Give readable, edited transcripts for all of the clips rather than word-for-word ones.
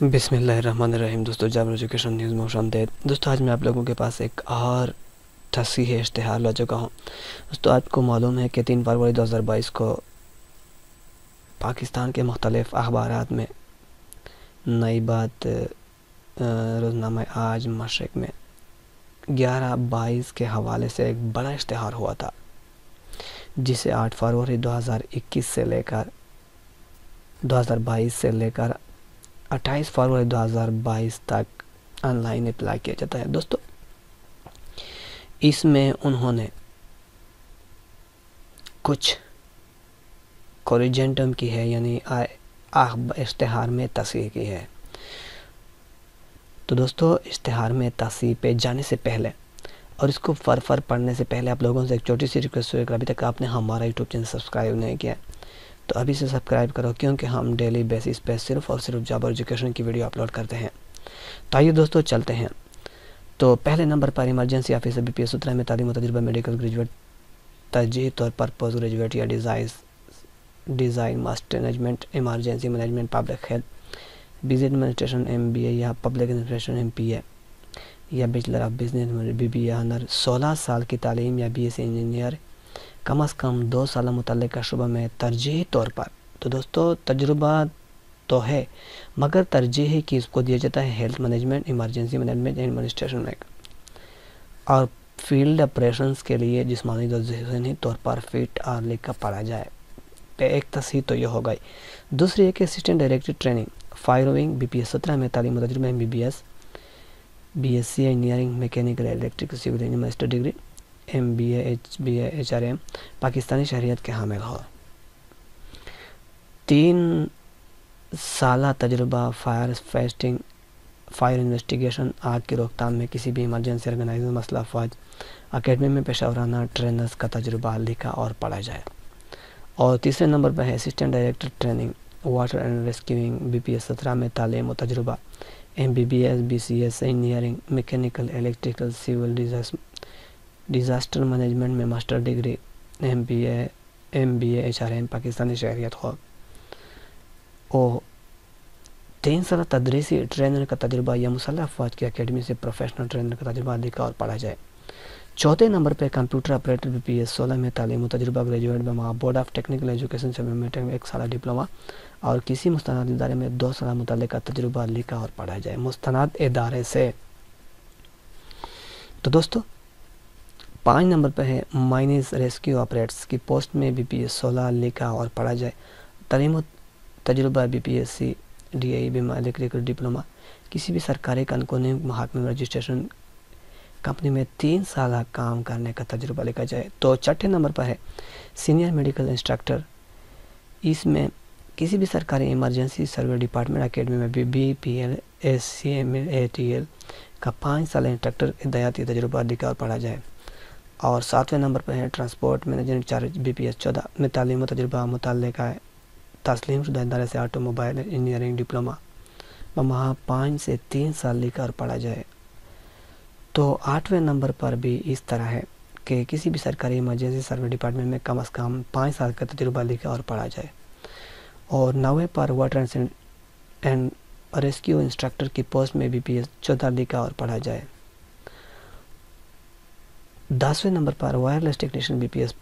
بسم اللہ الرحمن الرحیم۔ دوستو جابر ایجوکیشن نیوز میں خوش آمدید۔ دوستو آج میں آپ لوگوں کے پاس ایک اور تصحیح اشتہار لا چکا ہوں۔ دوستو آپ کو معلوم ہے کہ 3 فروری 2022 کو پاکستان کے مختلف اخبارات میں نئی بات روزنامہ آج مشرق میں 11/22 کے حوالے سے ایک بڑا اشتہار ہوا تھا، جسے 8 فروری 2021 سے لے کر 2022 سے لے کر 28 فروری 2022 تک آن لائن اپلائی کیا جاتا ہے۔ دوستو اس میں انہوں نے کچھ کوریجنٹم کی ہے، یعنی اشتہار میں تصحیح کی ہے۔ تو دوستو اشتہار میں تصحیح پہ جانے سے پہلے اور اس کو فر پڑھنے سے پہلے آپ لوگوں سے ایک چھوٹی سی ریکویسٹ ہے کہ ابھی تک آپ نے ہمارا یوٹیوب چینل سبسکرائب نہیں کیا تو ابھی سے سبسکرائب کرو، کیونکہ ہم ڈیلی بیسس پہ صرف اور صرف جابر ایجوکیشن کی ویڈیو اپلوڈ کرتے ہیں۔ تو آئیے دوستو چلتے ہیں۔ تو پہلے نمبر پر ایمرجنسی آفیسر BPS 17 میں تعلیم و تجربہ میڈیکل گریجویٹ، ترجیحی طور پر پوسٹ گریجویٹ یا design master management, emergency management, public health, business administration MBA یا پبلک ایڈمنسٹریشن MPA یا bachelor of business BBA owner, 16 سال کی تعلیم یا BSc انجینئر، کم از کم 2 سال متعلقہ شعبہ میں ترجیحی طور پر۔ تو دوستو تجربہ تو ہے مگر ترجیحی کی اس کو دیا جاتا ہے health management, emergency management, administration میں، اور فیلڈ آپریشنز کے لیے جسمانی اور ذہنی طور پر فٹ اور لکھا پڑھا جائے۔ ایک تصحیح تو یہ ہو گئی۔ دوسری ہے کہ assistant director training fire wing BPS 17 میں تعلیم و تجربہ MBBS، BSc engineering, mechanical electrical civil engineering master degree, MBA HBA HRM Pakistani شہریت کے حامل ہو۔ 3 سالہ تجربہ فائر فائٹنگ، فائر انویسٹیگیشن، آگ کی روک تھام میں کسی بھی ایمرجنسی آرگنائزر، مسلح افواج اکیڈمی میں پیشہ ورانہ ٹرینرز کا تجربہ لکھا اور پڑھا جائے۔ اور تیسرے نمبر پر ہے assistant director training water and rescuing BPS 17 میں تعلیم و تجربہ MBBS BCS engineering, mechanical electrical civil disaster management میں master degree, MBA HRM Pakistani شہریت ہو۔ اور 3 سالہ تدریسی ٹرینر کا تجربہ یا مسلح افواج کی اکیڈمی سے پروفیشنل ٹرینر کا تجربہ لکھا اور پڑھا جائے۔ چوتھے نمبر پہ کمپیوٹر آپریٹر BPS 16 میں تعلیم و تجربہ گریجویٹ بما بورڈ آف ٹیکنیکل ایجوکیشن سے 1 سالہ ڈپلومہ اور کسی مستند ادارے میں 2 سالہ متعلقہ تجربہ لکھا اور پڑھا جائے مستند ادارے سے۔ تو دوستو 5 نمبر پہ ہے مائنز ریسکیو آپریٹرز کی پوسٹ میں BPS 16 لکھا اور پڑھا جائے۔ تعلیم و تجربہ BPSc DAE بما الیکٹریکل ڈپلومہ، کسی بھی سرکاری کانکونی محکمے میں رجسٹریشن کمپنی میں 3 سالہ کام کرنے کا تجربہ لکھا جائے۔ تو چھٹے نمبر پر ہے سینئر میڈیکل انسٹرکٹر، اس میں کسی بھی سرکاری ایمرجنسی سروس ڈپارٹمنٹ اکیڈمی میں BPL SCMATL کا 5 سالہ انسٹرکٹر ہدایاتی تجربہ لکھا اور پڑھا جائے۔ اور 7ویں نمبر پر ہے ٹرانسپورٹ مینیجر انچارج BPS 14 میں تعلیم و تجربہ متعلقہ تسلیم شدہ ادارے سے آٹو موبائل انجینئرنگ ڈپلومہ وہاں 5 سے 3 سال لکھا اور پڑھا جائے۔ تو 8ویں نمبر پر بھی اس طرح ہے کہ کسی بھی سرکاری ایمرجنسی سروس ڈپارٹمنٹ میں کم از کم 5 سال کا تجربہ لکھا اور پڑھا جائے۔ اور 9ویں پر واٹر اینڈ ریسکیو انسٹرکٹر کی پوسٹ میں BPS 14 لکھا اور پڑھا جائے۔ 10ویں نمبر پر wireless technician BPS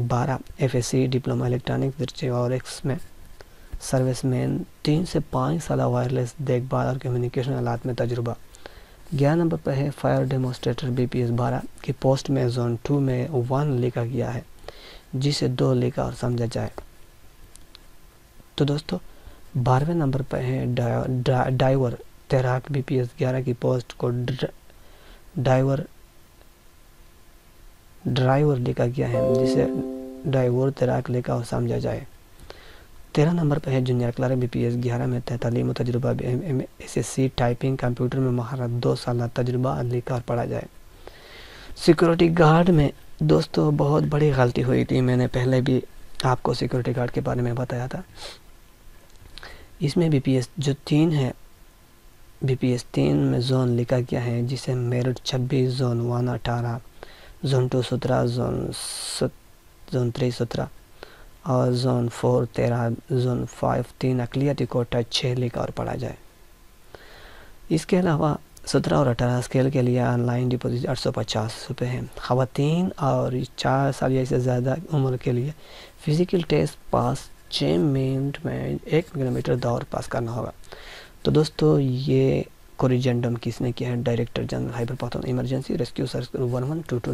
12 FSc diploma electronics درجے اور ایکس میں سروس مین، 3 سے 5 سالہ وائرلیس دیکھ بھال اور کمیونیکیشن آلات میں تجربہ۔ 11 نمبر پر ہے فائر ڈیمونسٹریٹر BPS 12 کی پوسٹ میں زون 2 میں 1 لکھا گیا ہے، جسے 2 لکھا اور سمجھا جائے۔ تو دوستو 12ویں نمبر پر ہے ڈائیور تیراک BPS 11 کی پوسٹ کو ڈرائیور لکھا گیا ہے، جسے ڈائیور تیراک لکھا اور سمجھا جائے۔ 13 نمبر پہ ہے جونیئر کلرک BPS 11 میں تعلیم و تجربہ SSC ٹائپنگ کمپیوٹر میں مہارت 2 سالہ تجربہ لکھا اور پڑھا جائے۔ سیکورٹی گارڈ میں دوستو بہت بڑی غلطی ہوئی تھی، میں نے پہلے بھی آپ کو سیکورٹی گارڈ کے بارے میں بتایا تھا۔ اس میں BPS جو 3 ہے، BPS 3 میں زون لکھا گیا ہے، جسے میرٹ 26، زون 1 18، زون 2 17، زون 3 17 اور زون 4 13، زون 5 3 اقلیتی کوٹا 6 لکھا اور پڑھا جائے۔ اس کے علاوہ 17 اور 18 اسکیل کے لیے آن لائن ڈپازٹ 850 روپے ہیں. خواتین اور 4 سال یا اس سے زیادہ عمر کے لیے فزیکل ٹیسٹ پاس 6 منٹ میں 1 کلومیٹر دوڑ پاس کرنا ہوگا. تو دوستو یہ کوریجنڈم کس نے کیا ہے؟ Director general Khyber Pakhtunkhwa emergency rescue service 1122